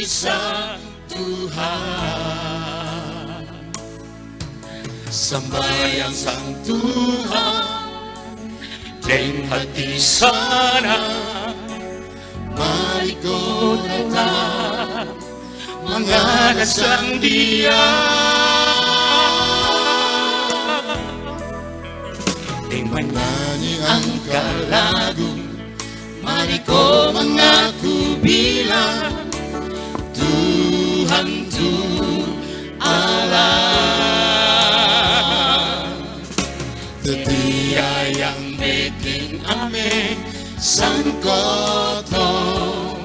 Sang Tuhan, sembahyang Sang Tuhan dengan hati sana. Mari kau datang menghadap Sang Dia, dengan nyanyi angkat lagu. Mari kau mengaku bilang Tuhan tu Allah. Dia yang bikin amin Sang Gotong,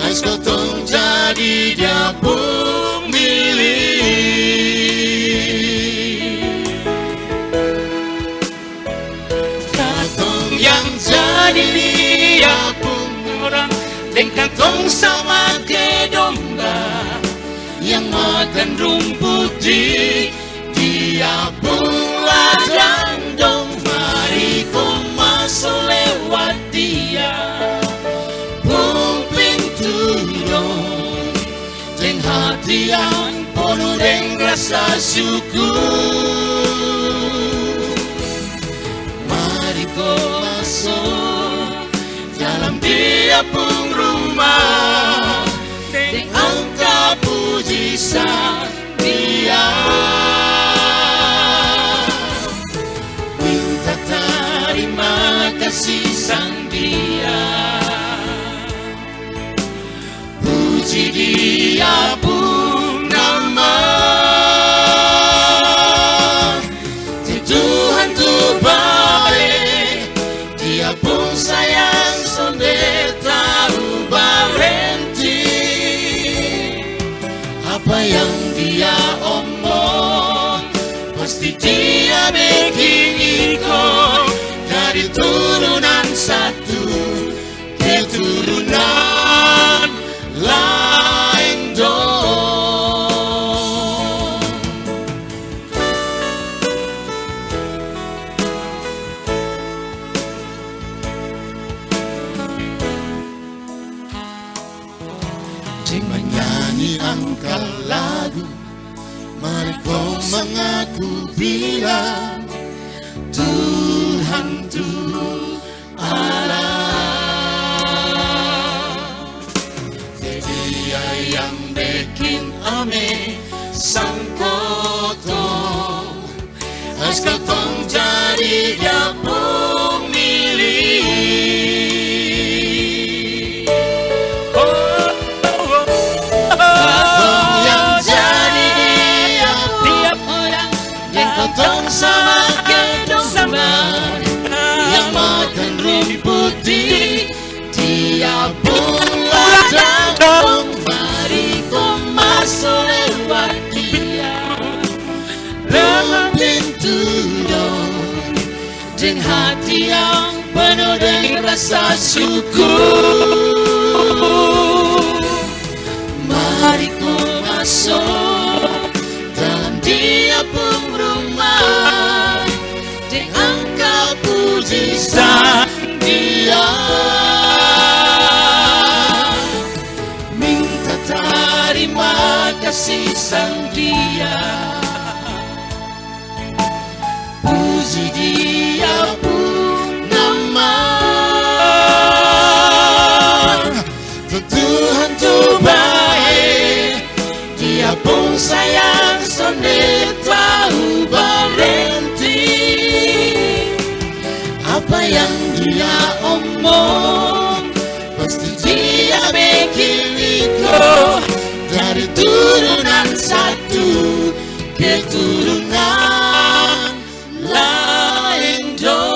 Ais Gotong jadi Dia pun milik. Gotong yang jadi Dia pun orang, dan Gotong sama ke domba yang makan rumput di Dia pun ladang dong. Mari kau masuk lewat Dia pun pintu dong, dengan hati yang penuh dengan rasa syukur. Mari kau masuk dalam Dia pun rumah, dengan angkat puji Sang Dia. Minta terima kasih Sang Dia, puji Dia pun nama. Tuhan tu baik, Dia pun sayang sonde tahu berhenti. Apa yang Dia omong pasti Dia bikin ikut, dari turunan satu ke turunan lain dong. Dengan nyanyi angkat lagu, mari kau mengaku bilang Tuhan tu Allah. Dia yang bikin amin Sang Gotong, Ais Gotong jadi Dia pun milik. Gotong yang jadi Dia orang, yang Gotong sama ke domba yang makan rumput di Dia pun ladang dong. Mari kau masuk lewat Dia lewat pintu dong, dengan hati yang penuh dengan rasa syukur. Mari kau masuk dalam Dia pun rumah, dengan angkat puji Sang Dia. Minta terima kasih Sang Dia, puji Dia pun nama. Tuhan tu baik, Dia pun sayang sonde tahu berhenti. Apa yang Dia omong pasti Dia bikin ikut, dari turunan satu ke turunan lain dong.